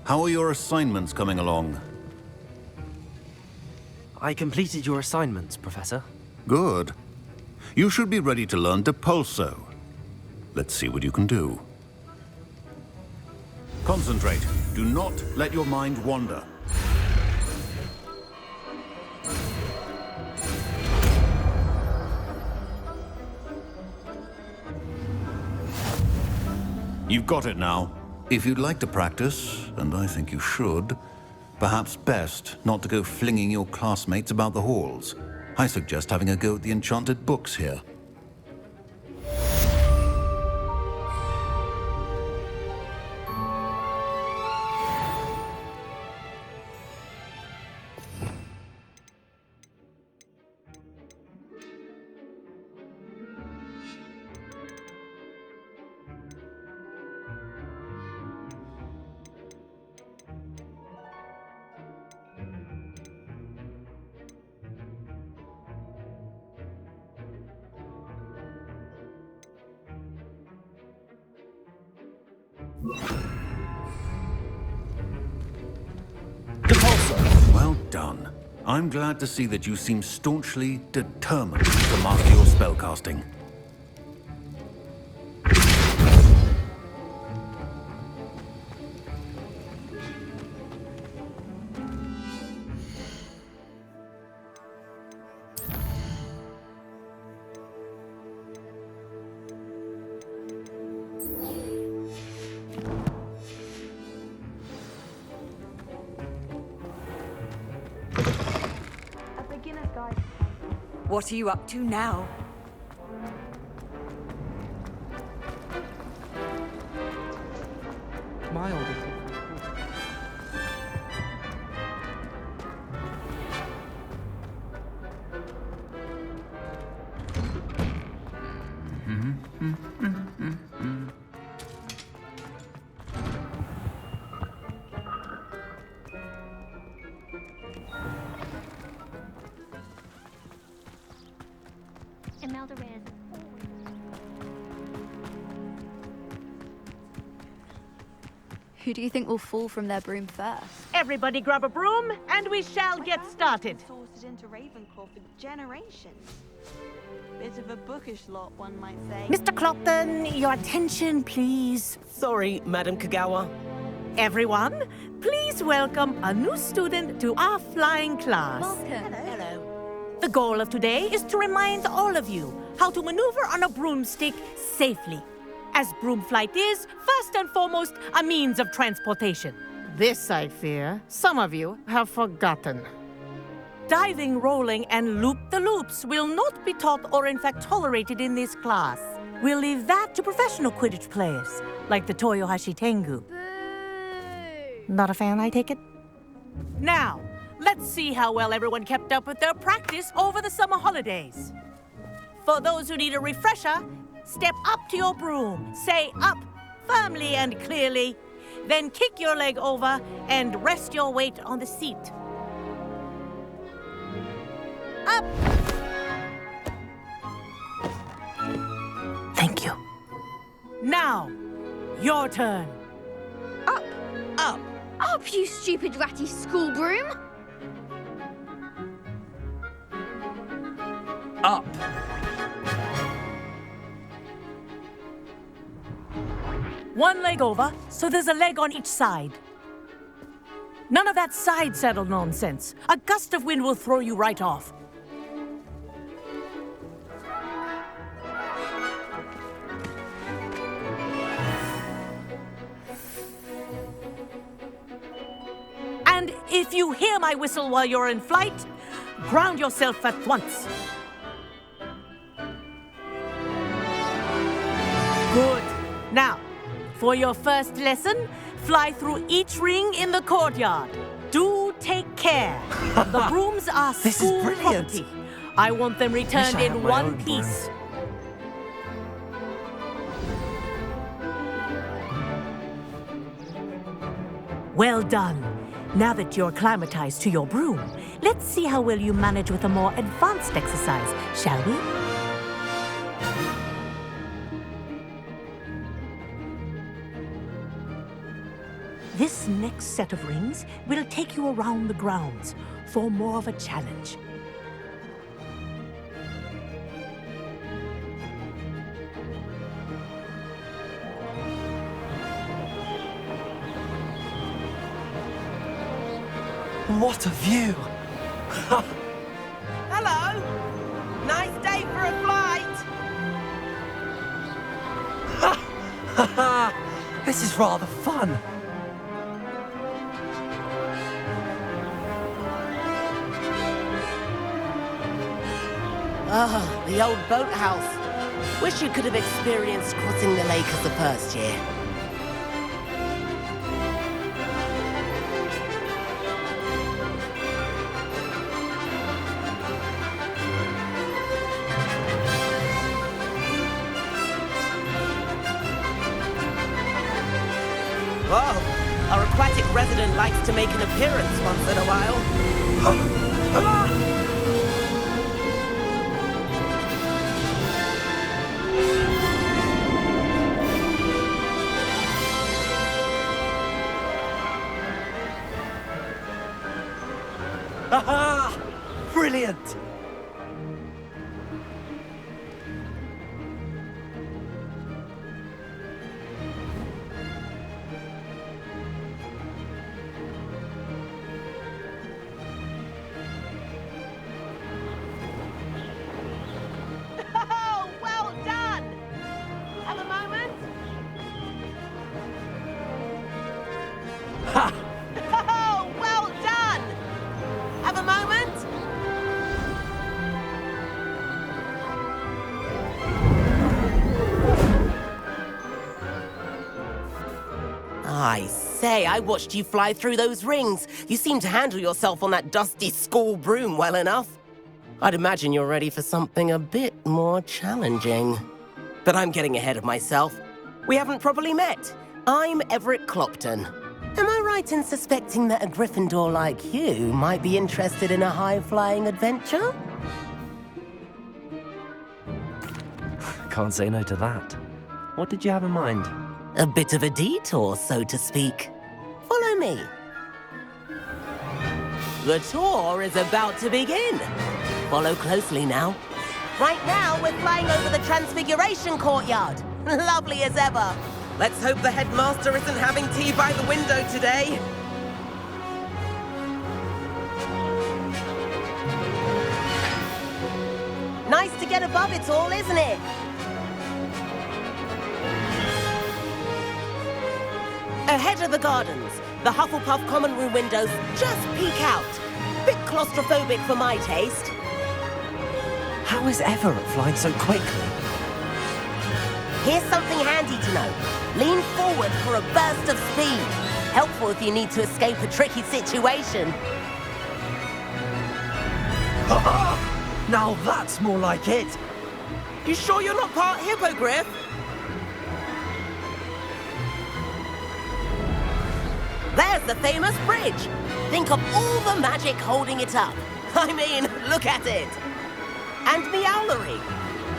How are your assignments coming along? I completed your assignments, Professor. Good. You should be ready to learn Depulso. Let's see what you can do. Concentrate. Do not let your mind wander. You've got it now. If you'd like to practice, and I think you should, perhaps best not to go flinging your classmates about the halls. I suggest having a go at the enchanted books here. Depulso! Well done. I'm glad to see that you seem staunchly determined to master your spellcasting. What are you up to now? My oldest. Imelda Reyes. Who do you think will fall from their broom first? Everybody grab a broom, and we shall get started. Sorted into Ravenclaw for generations. Bit of a bookish lot, one might say. Mr. Clopton, your attention, please. Sorry, Madam Kagawa. Everyone, please welcome a new student to our flying class. Welcome. Hello. The goal of today is to remind all of you how to maneuver on a broomstick safely, as broom flight is, first and foremost, a means of transportation. This, I fear, some of you have forgotten. Diving, rolling, and loop-the-loops will not be taught or in fact tolerated in this class. We'll leave that to professional Quidditch players, like the Toyohashi Tengu. Boo! Not a fan, I take it? Now, let's see how well everyone kept up with their practice over the summer holidays. For those who need a refresher, step up to your broom, say up firmly and clearly, then kick your leg over and rest your weight on the seat. Up! Thank you. Now, your turn. Up! Up! Up, you stupid ratty school broom! Up! One leg over, so there's a leg on each side. None of that side saddle nonsense. A gust of wind will throw you right off. And if you hear my whistle while you're in flight, ground yourself at once. Good. Now, for your first lesson, fly through each ring in the courtyard. Do take care. The brooms are This is school brilliant. property. I want them returned I had in my one own broom. piece. Well done. Now that you're acclimatized to your broom, let's see how well you manage with a more advanced exercise, shall we? This next set of rings, we'll take you around the grounds for more of a challenge. What a view! Hello! Nice day for a flight! This is rather fun. Ah, the old boathouse. Wish you could have experienced crossing the lake as the first year. Whoa, our aquatic resident likes to make an appearance once in a while. Aha! Brilliant! Oh, well done! Have a moment? Ha! Oh, well done! Have a moment? I say, I watched you fly through those rings. You seem to handle yourself on that dusty school broom well enough. I'd imagine you're ready for something a bit more challenging. But I'm getting ahead of myself. We haven't properly met. I'm Everett Clopton. Am I right in suspecting that a Gryffindor like you might be interested in a high-flying adventure? Can't say no to that. What did you have in mind? A bit of a detour, so to speak. Follow me. The tour is about to begin. Follow closely now. Right now, we're flying over the Transfiguration Courtyard. Lovely as ever. Let's hope the headmaster isn't having tea by the window today. Nice to get above it all, isn't it? Ahead of the gardens, the Hufflepuff common room windows just peek out. Bit claustrophobic for my taste. How is Everett flying so quickly? Here's something handy to know. Lean forward for a burst of speed. Helpful if you need to escape a tricky situation. Now that's more like it. You sure you're not part hippogriff? There's the famous bridge. Think of all the magic holding it up. I mean, look at it. And Meowlery.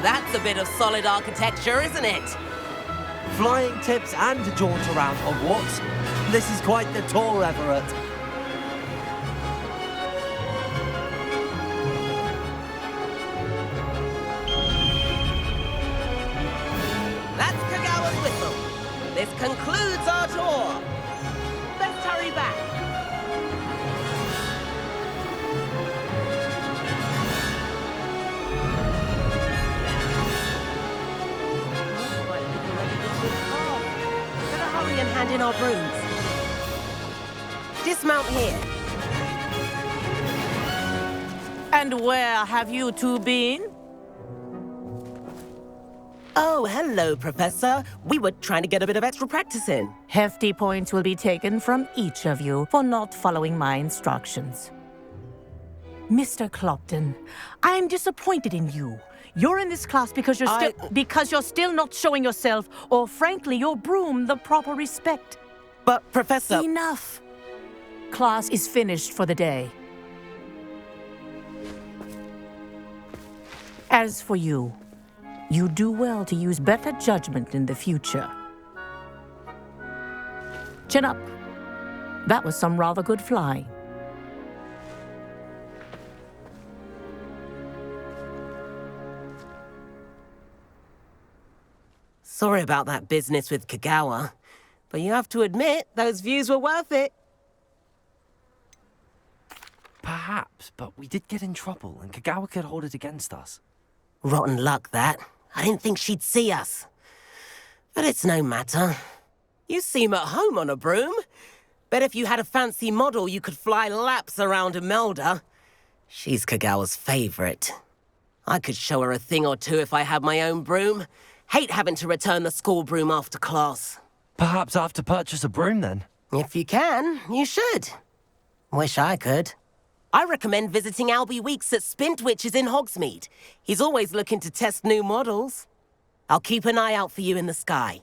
That's a bit of solid architecture, isn't it? Flying tips and a jaunt around Hogwarts. This is quite the tour, Everett. That's Kagawa's whistle. This concludes our tour. Let's hurry back. Better hurry and hand in our brooms. Dismount here. And where have you two been? Oh, hello, Professor. We were trying to get a bit of extra practice in. Hefty points will be taken from each of you for not following my instructions. Mr. Clopton, I'm disappointed in you. You're in this class because you're still not showing yourself, or frankly, your broom the proper respect. But, Professor... Enough. Class is finished for the day. As for you, you do well to use better judgment in the future. Chin up. That was some rather good flying. Sorry about that business with Kagawa, but you have to admit, those views were worth it. Perhaps, but we did get in trouble, and Kagawa could hold it against us. Rotten luck, that. I didn't think she'd see us. But it's no matter. You seem at home on a broom. Bet if you had a fancy model, you could fly laps around Imelda. She's Kagawa's favorite. I could show her a thing or two if I had my own broom. Hate having to return the school broom after class. Perhaps I have to purchase a broom then? If you can, you should. Wish I could. I recommend visiting Albie Weeks at Spintwitches in Hogsmeade. He's always looking to test new models. I'll keep an eye out for you in the sky.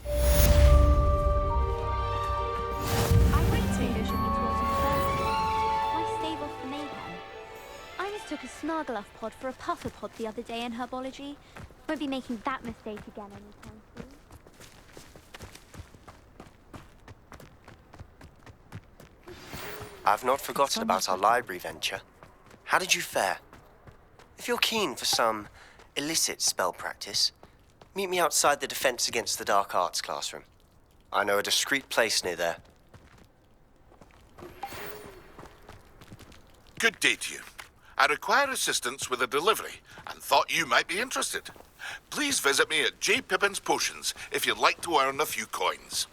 I wouldn't say there should be taught in Thursday. Why stave off the mayhem? I mistook a Snargluff pod for a puffer pod the other day in herbology. Won't be making that mistake again anytime soon. I've not forgotten about our library venture. How did you fare? If you're keen for some illicit spell practice, meet me outside the Defense Against the Dark Arts classroom. I know a discreet place near there. Good day to you. I require assistance with a delivery and thought you might be interested. Please visit me at J. Pippin's Potions if you'd like to earn a few coins.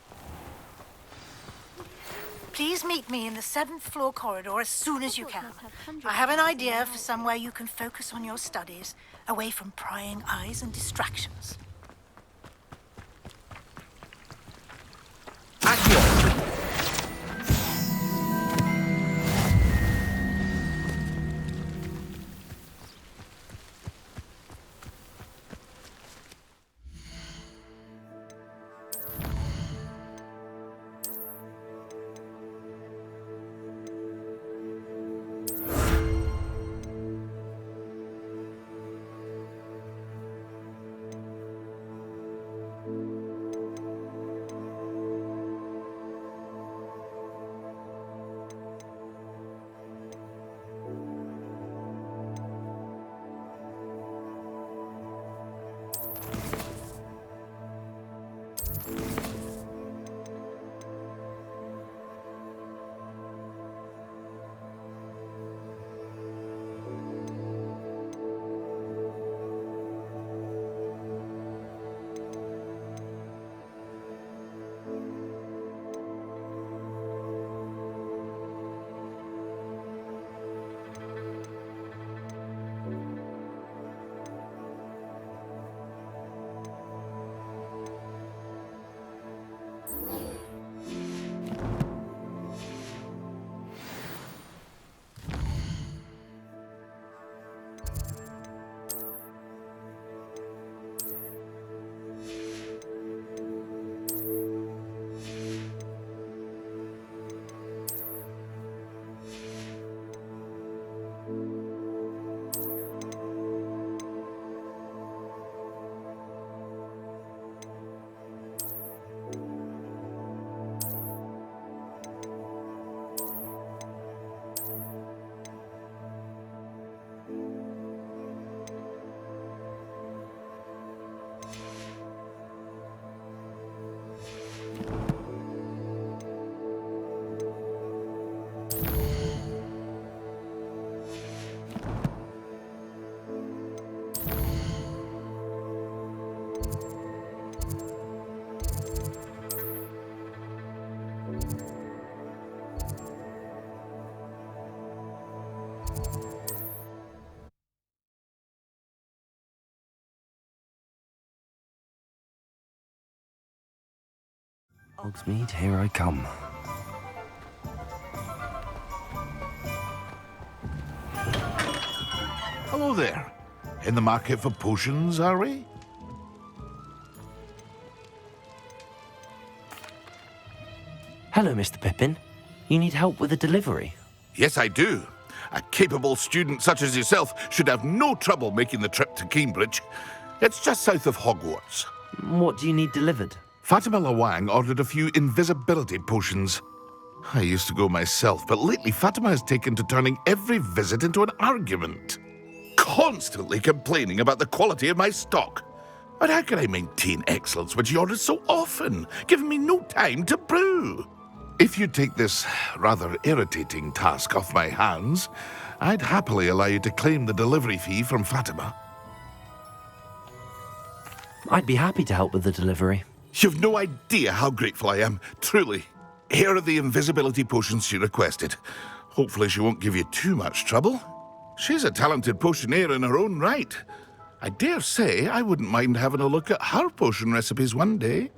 Please meet me in the 7th floor corridor as soon as you can. I have an idea for somewhere you can focus on your studies, away from prying eyes and distractions. Hogsmeade, here I come. Hello there. In the market for potions, are we? Hello, Mr. Pippin. You need help with a delivery? Yes, I do. A capable student such as yourself should have no trouble making the trip to Cambridge. It's just south of Hogwarts. What do you need delivered? Fatima Lawang ordered a few invisibility potions. I used to go myself, but lately Fatima has taken to turning every visit into an argument. Constantly complaining about the quality of my stock. But how can I maintain excellence when she orders so often, giving me no time to brew? If you take this rather irritating task off my hands, I'd happily allow you to claim the delivery fee from Fatima. I'd be happy to help with the delivery. You've no idea how grateful I am, truly. Here are the invisibility potions she requested. Hopefully she won't give you too much trouble. She's a talented potioneer in her own right. I dare say I wouldn't mind having a look at her potion recipes one day.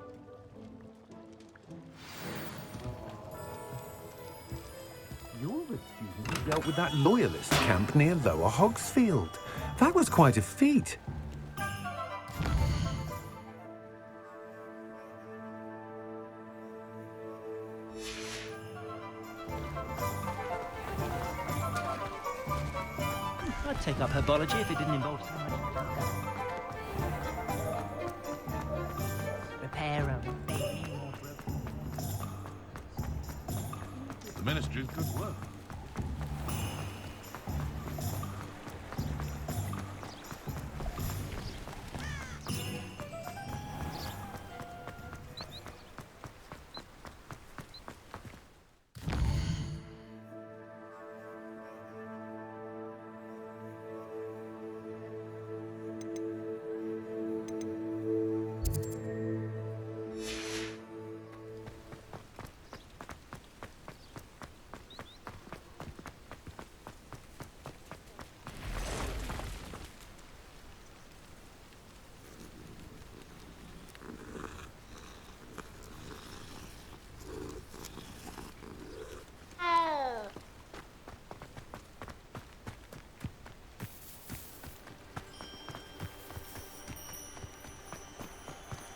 You're the student who dealt with that loyalist camp near Lower Hogsfield. That was quite a feat. I'd take up herbology if it didn't involve so much. Repair a baby or broken. The Ministry's good work.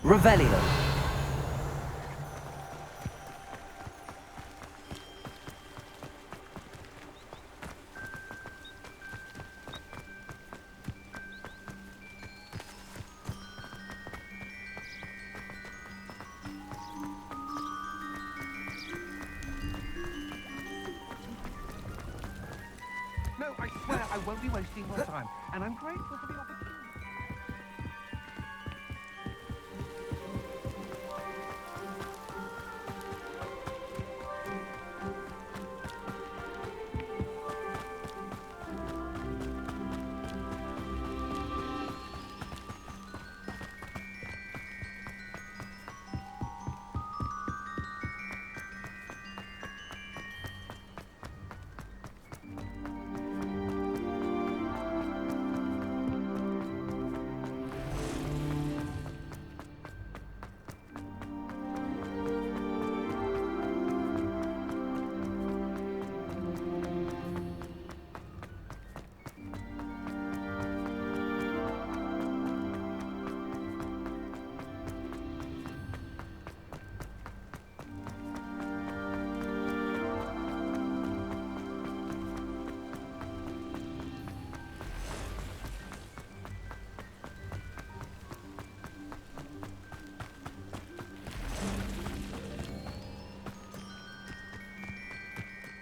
Revelio. No, I swear I won't be wasting more time, and I'm grateful for the opportunity.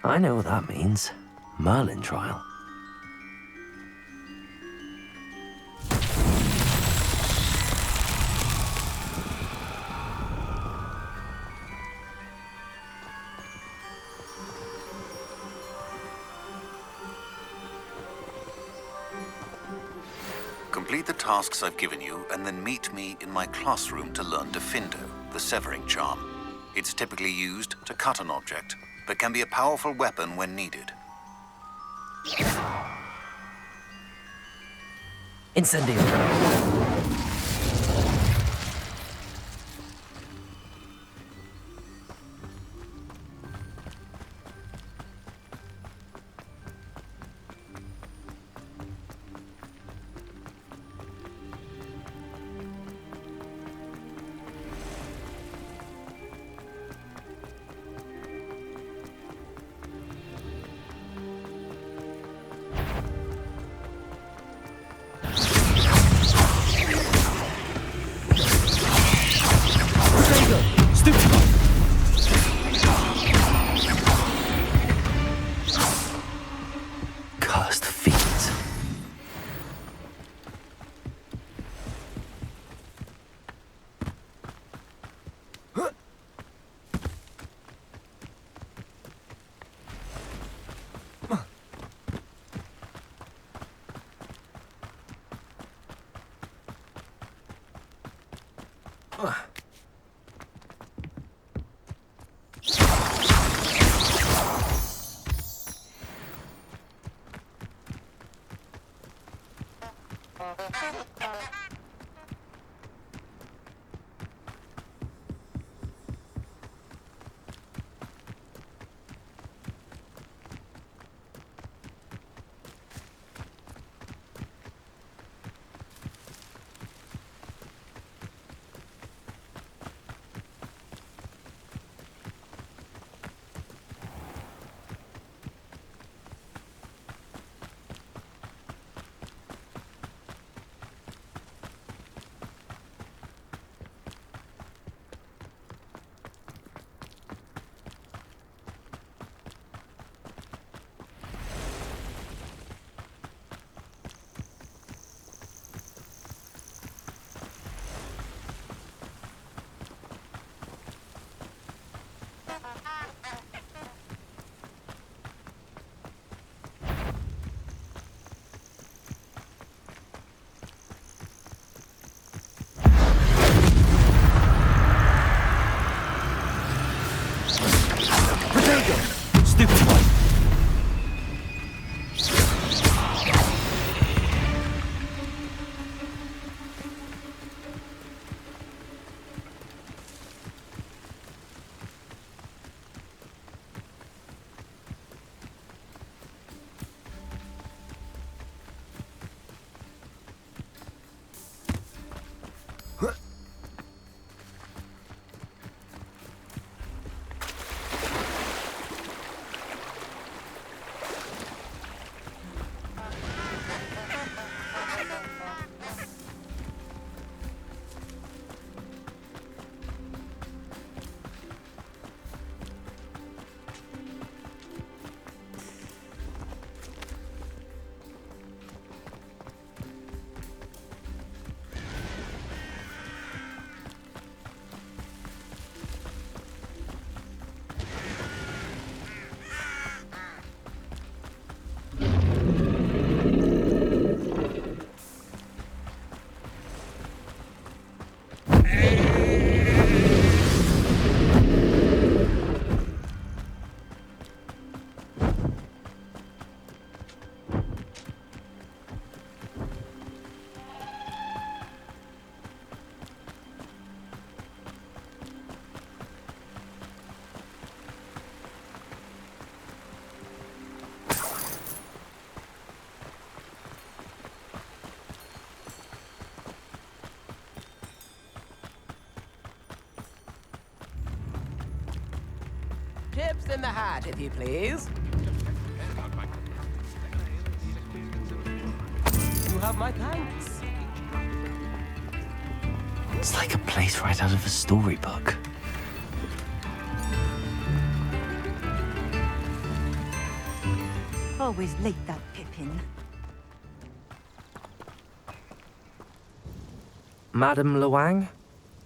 I know what that means. Merlin trial. Complete the tasks I've given you, and then meet me in my classroom to learn Defindo, the severing charm. It's typically used to cut an object, but can be a powerful weapon when needed. Incendio. in the hat, if you please. You have my thanks. It's like a place right out of a storybook. Always late, that Pippin. Madam Luang,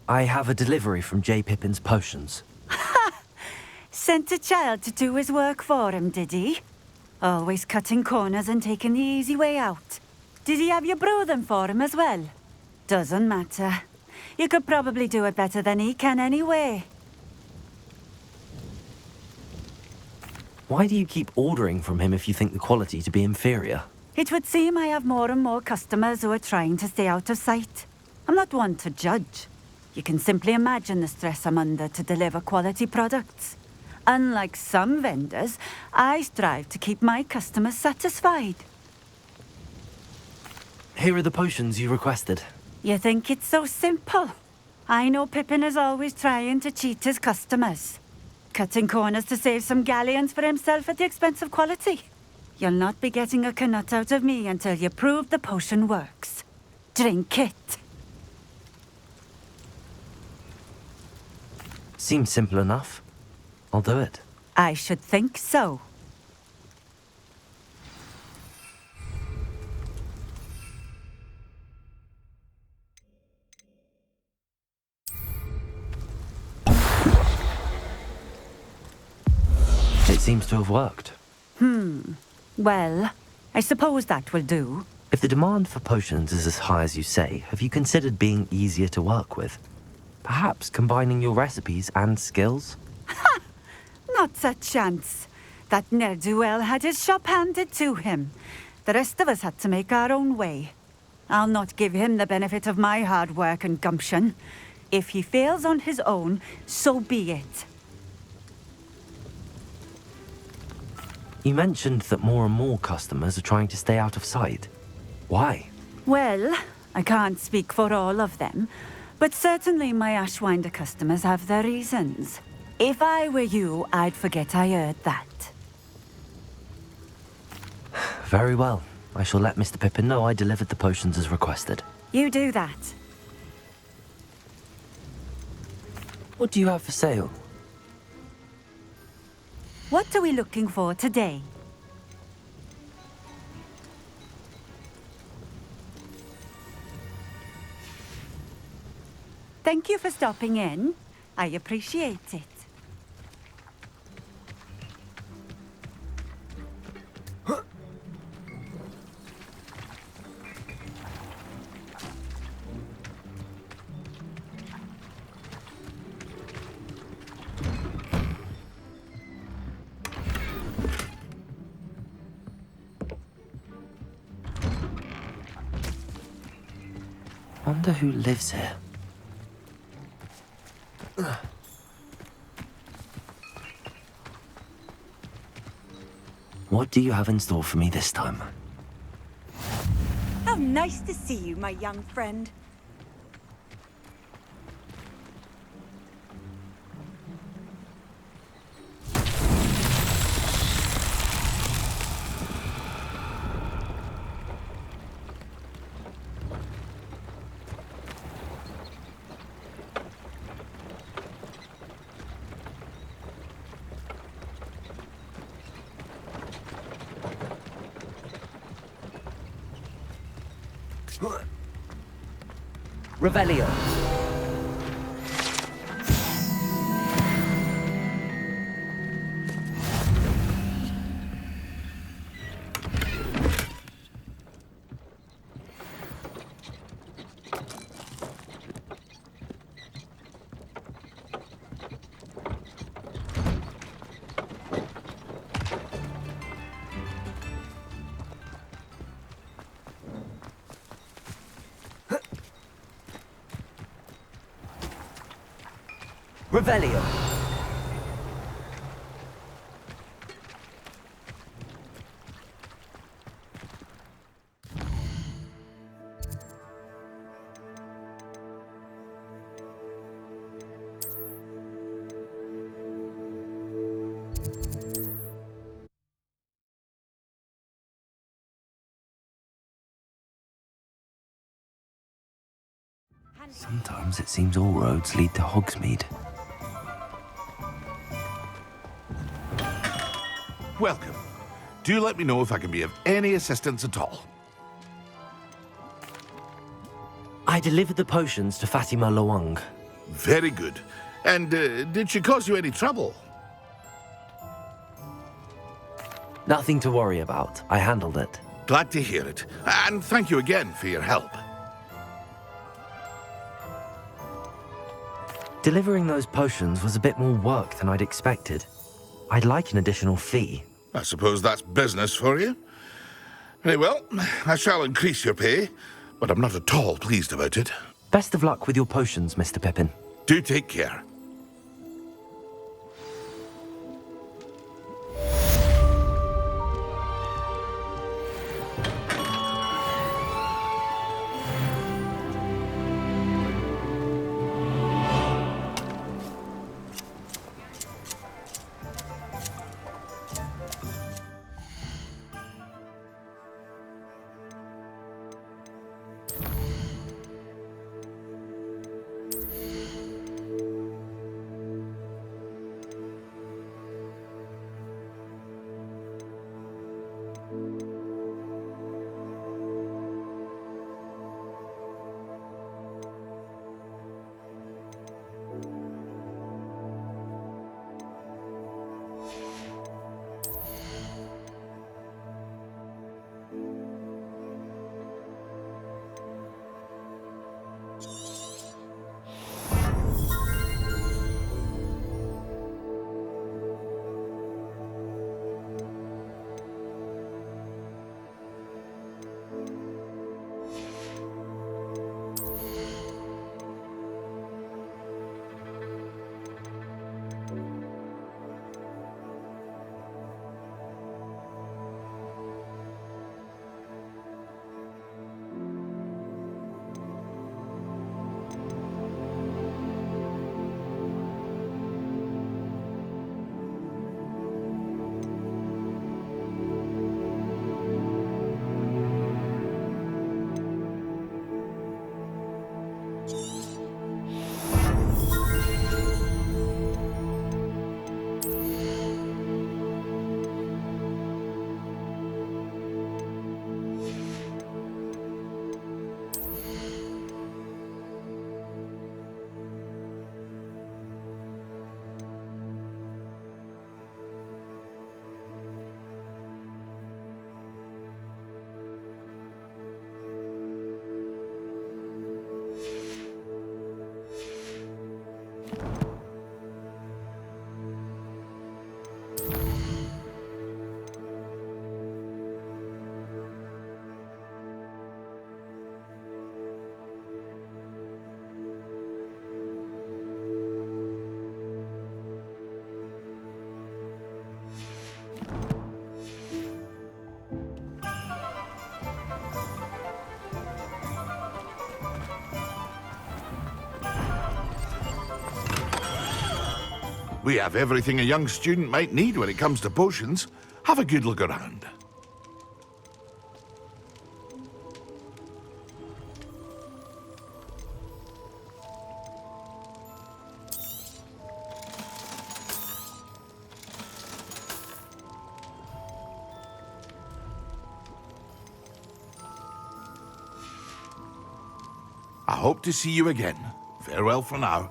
I have a delivery from J. Pippin's Potions. Sent a child to do his work for him, did he? Always cutting corners and taking the easy way out. Did he have you brew them for him as well? Doesn't matter. You could probably do it better than he can anyway. Why do you keep ordering from him if you think the quality to be inferior? It would seem I have more and more customers who are trying to stay out of sight. I'm not one to judge. You can simply imagine the stress I'm under to deliver quality products. Unlike some vendors, I strive to keep my customers satisfied. Here are the potions you requested. You think it's so simple? I know Pippin is always trying to cheat his customers. Cutting corners to save some galleons for himself at the expense of quality. You'll not be getting a canut out of me until you prove the potion works. Drink it. Seems simple enough. I'll do it. I should think so. It seems to have worked. Well, I suppose that will do. If the demand for potions is as high as you say, have you considered being easier to work with? Perhaps combining your recipes and skills? Not a chance. That ne'er-do-well had his shop handed to him. The rest of us had to make our own way. I'll not give him the benefit of my hard work and gumption. If he fails on his own, so be it. You mentioned that more and more customers are trying to stay out of sight. Why? Well, I can't speak for all of them, but certainly my Ashwinder customers have their reasons. If I were you, I'd forget I heard that. Very well. I shall let Mr. Pippin know I delivered the potions as requested. You do that. What do you have for sale? What are we looking for today? Thank you for stopping in. I appreciate it. Wonder who lives here. What do you have in store for me this time? How nice to see you, my young friend. Revelio. Revelio. Sometimes it seems all roads lead to Hogsmeade. Welcome. Do let me know if I can be of any assistance at all. I delivered the potions to Fatima Lawang. Very good. And did she cause you any trouble? Nothing to worry about. I handled it. Glad to hear it. And thank you again for your help. Delivering those potions was a bit more work than I'd expected. I'd like an additional fee. I suppose that's business for you. Very well, I shall increase your pay, but I'm not at all pleased about it. Best of luck with your potions, Mr. Pippin. Do take care. We have everything a young student might need when it comes to potions. Have a good look around. I hope to see you again. Farewell for now.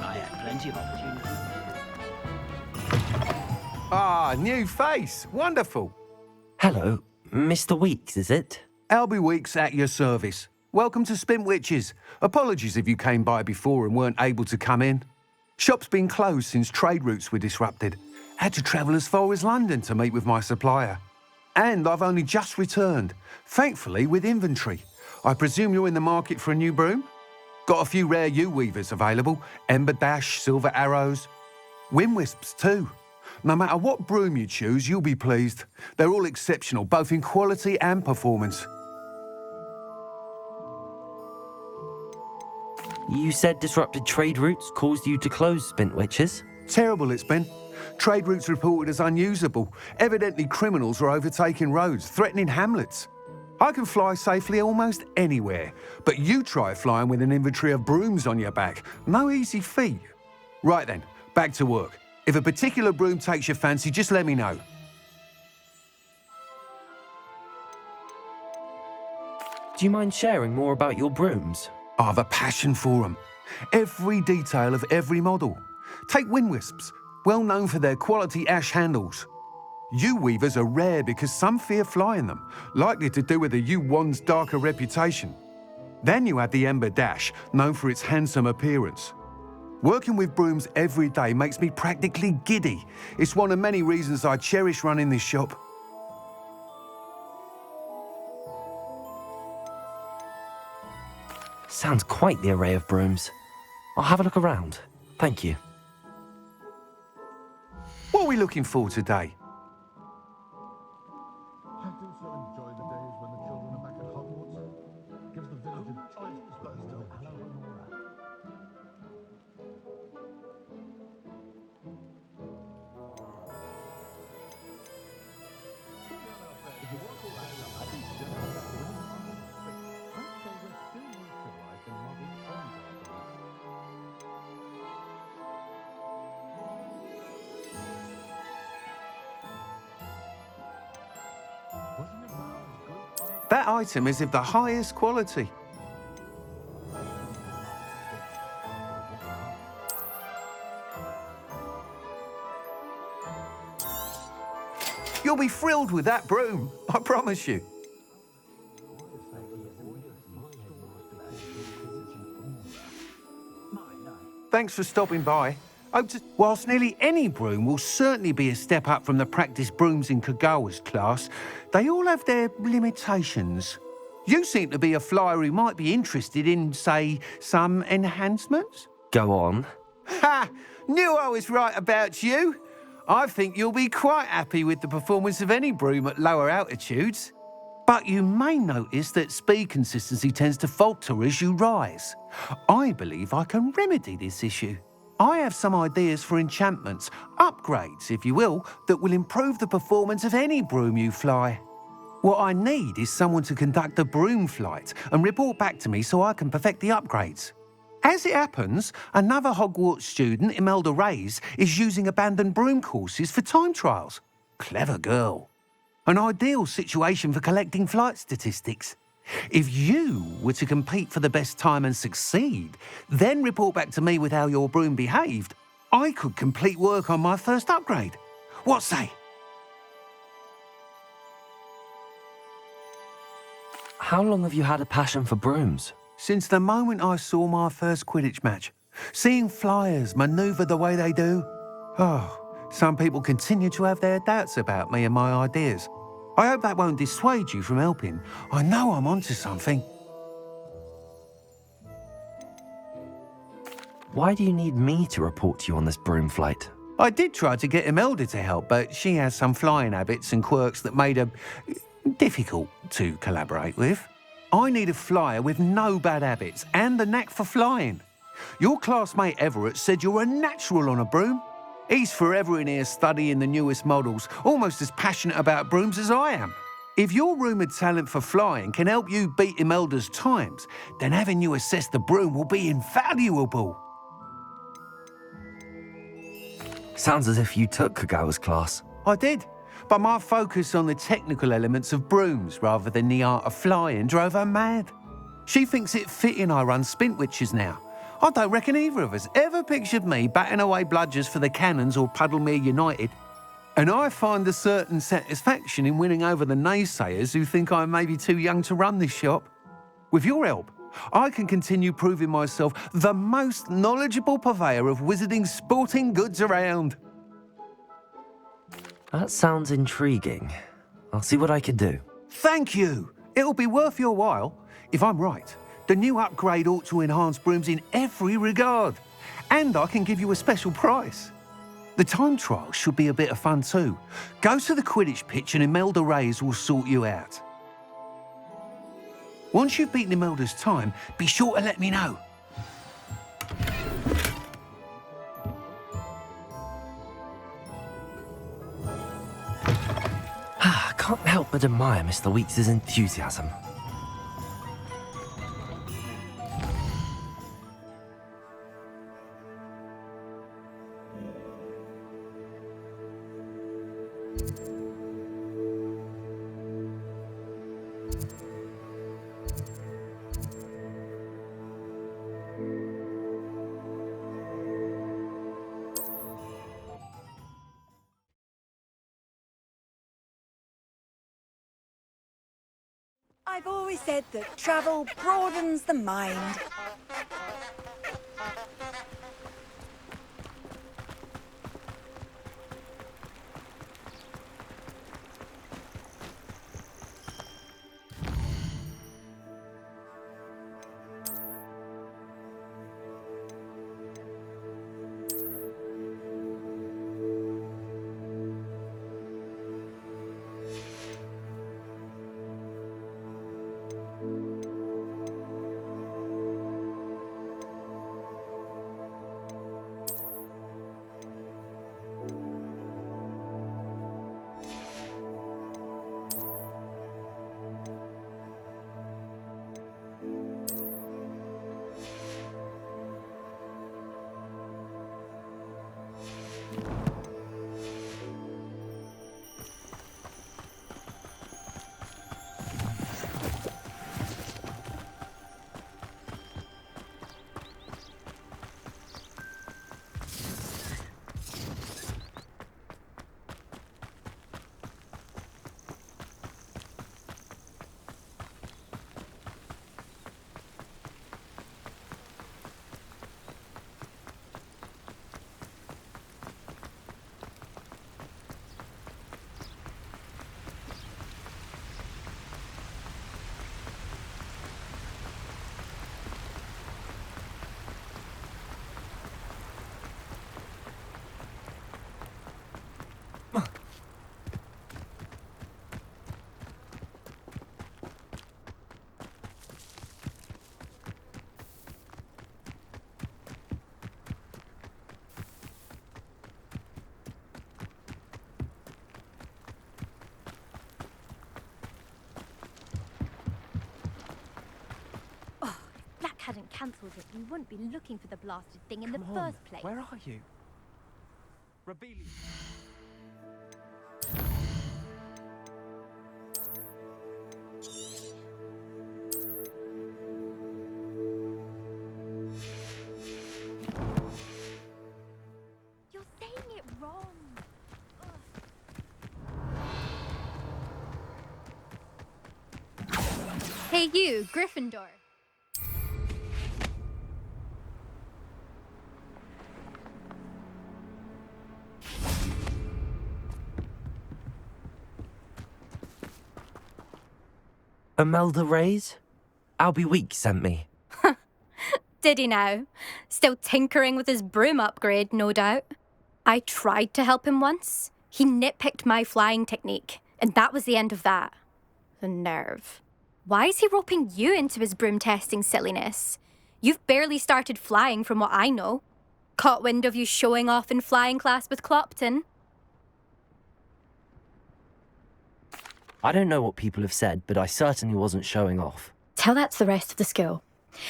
I had plenty of opportunity. Ah, new face. Wonderful. Hello, Mr. Weeks, is it? Albie Weeks at your service. Welcome to Spintwitches. Apologies if you came by before and weren't able to come in. Shop's been closed since trade routes were disrupted. Had to travel as far as London to meet with my supplier. And I've only just returned, thankfully with inventory. I presume you're in the market for a new broom? Got a few rare U-weavers available, Ember Dash, Silver Arrows. Wind Wisps too. No matter what broom you choose, you'll be pleased. They're all exceptional, both in quality and performance. You said disrupted trade routes caused you to close Spintwitches? Terrible it's been. Trade routes reported as unusable. Evidently criminals are overtaking roads, threatening hamlets. I can fly safely almost anywhere, but you try flying with an inventory of brooms on your back. No easy feat. Right then, back to work. If a particular broom takes your fancy, just let me know. Do you mind sharing more about your brooms? I've a passion for them. Every detail of every model. Take Wind Wisps, well known for their quality ash handles. U-weavers are rare because some fear flying them, likely to do with the U-wand's darker reputation. Then you have the Ember Dash, known for its handsome appearance. Working with brooms every day makes me practically giddy. It's one of many reasons I cherish running this shop. Sounds quite the array of brooms. I'll have a look around. Thank you. What are we looking for today? I do so enjoy the days when the children are back at Hogwarts. Gives the village a joyous burst of hello and aura. That item is of the highest quality. You'll be thrilled with that broom, I promise you. Thanks for stopping by. Whilst nearly any broom will certainly be a step up from the practice brooms in Kagawa's class, they all have their limitations. You seem to be a flyer who might be interested in, say, some enhancements? Go on. Ha! Knew I was right about you. I think you'll be quite happy with the performance of any broom at lower altitudes. But you may notice that speed consistency tends to falter as you rise. I believe I can remedy this issue. I have some ideas for enchantments, upgrades, if you will, that will improve the performance of any broom you fly. What I need is someone to conduct a broom flight and report back to me so I can perfect the upgrades. As it happens, another Hogwarts student, Imelda Reyes, is using abandoned broom courses for time trials. Clever girl. An ideal situation for collecting flight statistics. If you were to compete for the best time and succeed, then report back to me with how your broom behaved, I could complete work on my first upgrade. What say? How long have you had a passion for brooms? Since the moment I saw my first Quidditch match. Seeing flyers manoeuvre the way they do. Oh, some people continue to have their doubts about me and my ideas. I hope that won't dissuade you from helping. I know I'm onto something. Why do you need me to report to you on this broom flight? I did try to get Imelda to help, but she has some flying habits and quirks that made her difficult to collaborate with. I need a flyer with no bad habits and the knack for flying. Your classmate Everett said you're a natural on a broom. He's forever in here studying the newest models, almost as passionate about brooms as I am. If your rumoured talent for flying can help you beat Imelda's times, then having you assess the broom will be invaluable. Sounds as if you took Kagawa's class. I did, but my focus on the technical elements of brooms rather than the art of flying drove her mad. She thinks it fitting I run Spintwitches now. I don't reckon either of us ever pictured me batting away bludgers for the Cannons or Puddlemere United. And I find a certain satisfaction in winning over the naysayers who think I may be too young to run this shop. With your help, I can continue proving myself the most knowledgeable purveyor of wizarding sporting goods around. That sounds intriguing. I'll see what I can do. Thank you. It'll be worth your while. If I'm right, the new upgrade ought to enhance Brooms in every regard. And I can give you a special price. The time trial should be a bit of fun too. Go to the Quidditch pitch and Imelda Reyes will sort you out. Once you've beaten Imelda's time, be sure to let me know. I can't help but admire Mr. Weeks' enthusiasm. I've always said that travel broadens the mind. Hadn't cancelled it, we wouldn't be looking for the blasted thing in the first place. Where are you? Rebellion. You're saying it wrong. Hey you, Gryffindor. Imelda Reyes? Albie Weeks sent me. Did he now? Still tinkering with his broom upgrade, no doubt. I tried to help him once. He nitpicked my flying technique, and that was the end of that. The nerve. Why is he roping you into his broom testing silliness? You've barely started flying from what I know. Caught wind of you showing off in flying class with Clopton. I don't know what people have said, but I certainly wasn't showing off. Tell that to the rest of the school.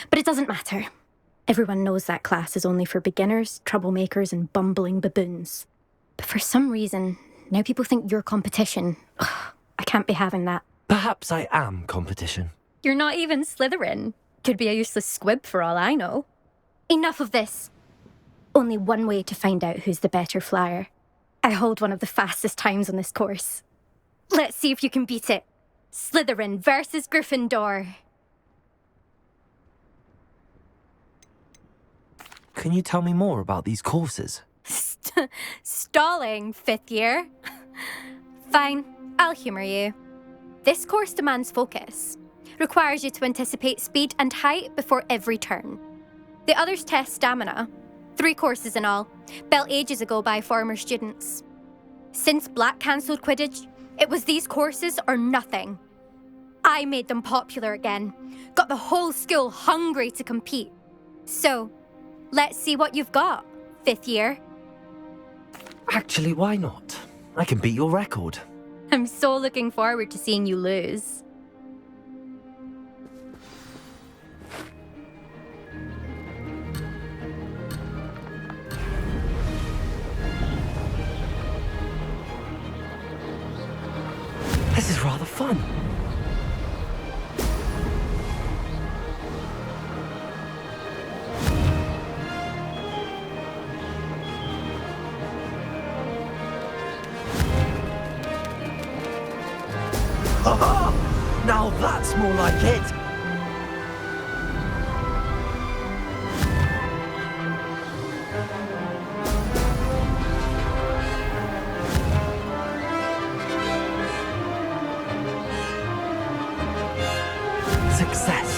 But it doesn't matter. Everyone knows that class is only for beginners, troublemakers, and bumbling baboons. But for some reason, now people think you're competition. Ugh, I can't be having that. Perhaps I am competition. You're not even Slytherin. Could be a useless squib for all I know. Enough of this. Only one way to find out who's the better flyer. I hold one of the fastest times on this course. Let's see if you can beat it. Slytherin versus Gryffindor. Can you tell me more about these courses? Stalling, 5th year. Fine, I'll humour you. This course demands focus. Requires you to anticipate speed and height before every turn. The others test stamina. 3 courses in all, built ages ago by former students. Since Black cancelled Quidditch, it was these courses or nothing. I made them popular again, got the whole school hungry to compete. So, let's see what you've got, 5th year. Actually, why not? I can beat your record. I'm so looking forward to seeing you lose. This is rather fun. Haha! Now that's more like it! Success!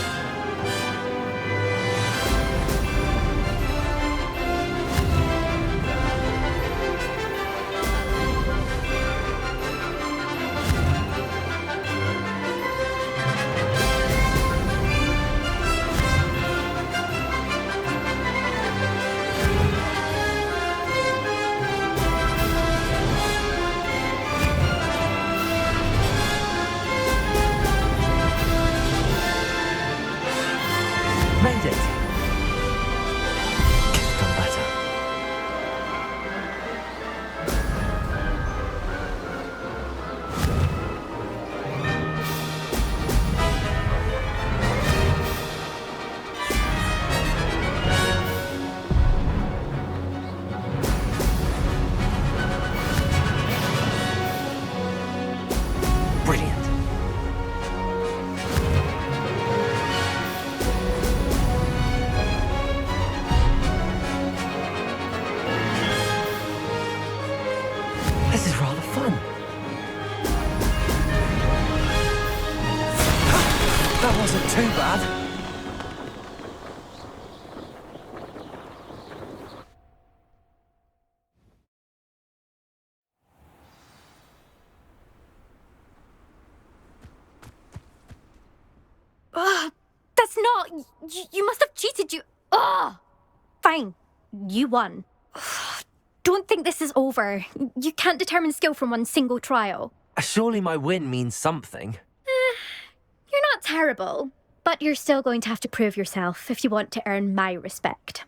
Made it! Could have done better. Brilliant. This is rather fun. That wasn't too bad. Ugh, that's not... You must have cheated, you... Ugh! Fine, you won. Don't think this is over. You can't determine skill from one single trial. Surely my win means something. You're not terrible, but you're still going to have to prove yourself if you want to earn my respect.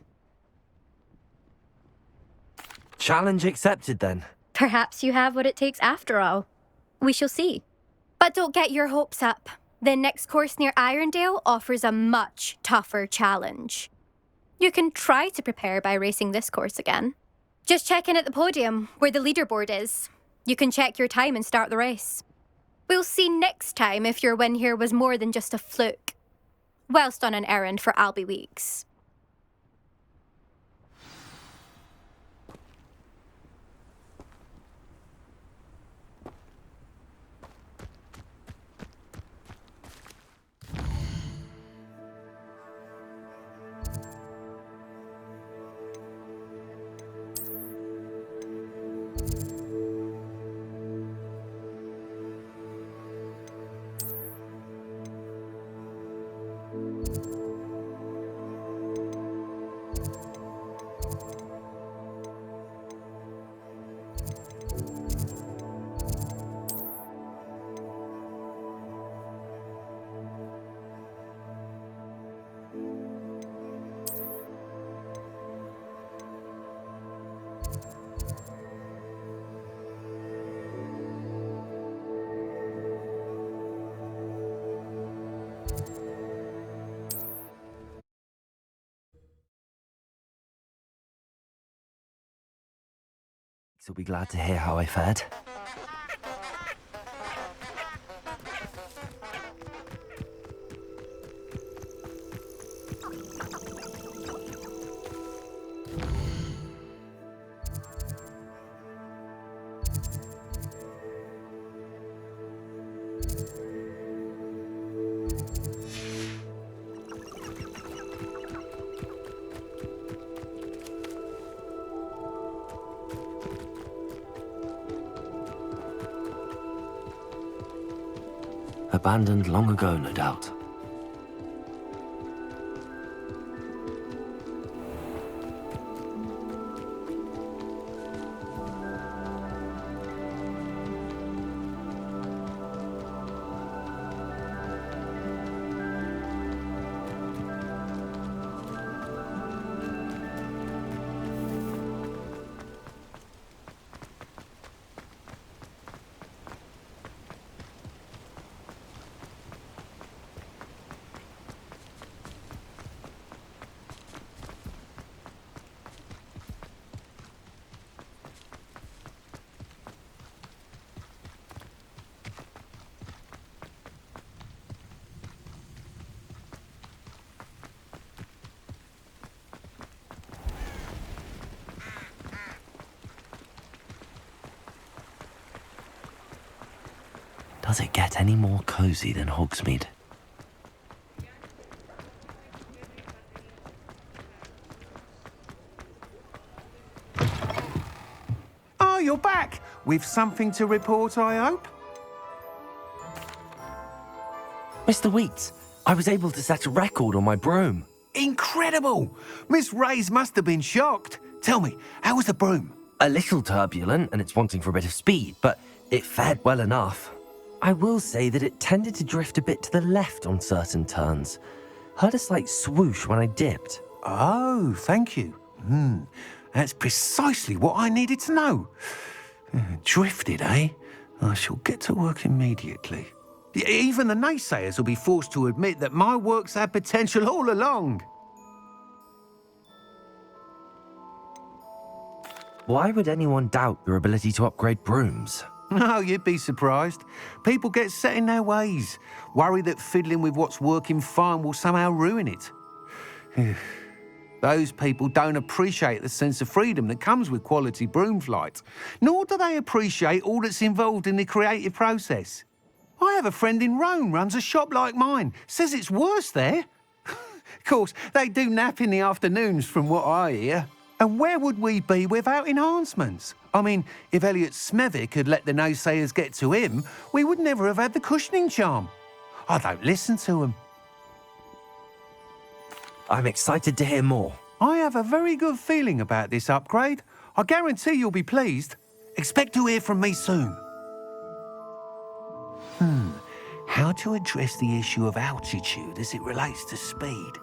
Challenge accepted then. Perhaps you have what it takes after all. We shall see. But don't get your hopes up. The next course near Irondale offers a much tougher challenge. You can try to prepare by racing this course again. Just check in at the podium, where the leaderboard is. You can check your time and start the race. We'll see next time if your win here was more than just a fluke. Whilst on an errand for Albie Weeks. will be glad to hear how I fared. Abandoned long ago, no doubt. Does it get any more cozy than Hogsmeade? Oh, you're back! With something to report, I hope? Mr. Weeks, I was able to set a record on my broom. Incredible! Miss Reyes must have been shocked. Tell me, how was the broom? A little turbulent, and it's wanting for a bit of speed, but it fared well enough. I will say that it tended to drift a bit to the left on certain turns. Heard a slight swoosh when I dipped. Oh, thank you. That's precisely what I needed to know. Drifted, eh? I shall get to work immediately. Even the naysayers will be forced to admit that my work's had potential all along. Why would anyone doubt your ability to upgrade brooms? No, you'd be surprised. People get set in their ways, worry that fiddling with what's working fine will somehow ruin it. Those people don't appreciate the sense of freedom that comes with quality broom flight, nor do they appreciate all that's involved in the creative process. I have a friend in Rome runs a shop like mine, says it's worse there. Of course, they do nap in the afternoons from what I hear. And where would we be without enhancements? I mean, if Elliot Smethwick had let the naysayers get to him, we would never have had the cushioning charm. I don't listen to them. I'm excited to hear more. I have a very good feeling about this upgrade. I guarantee you'll be pleased. Expect to hear from me soon. How to address the issue of altitude as it relates to speed?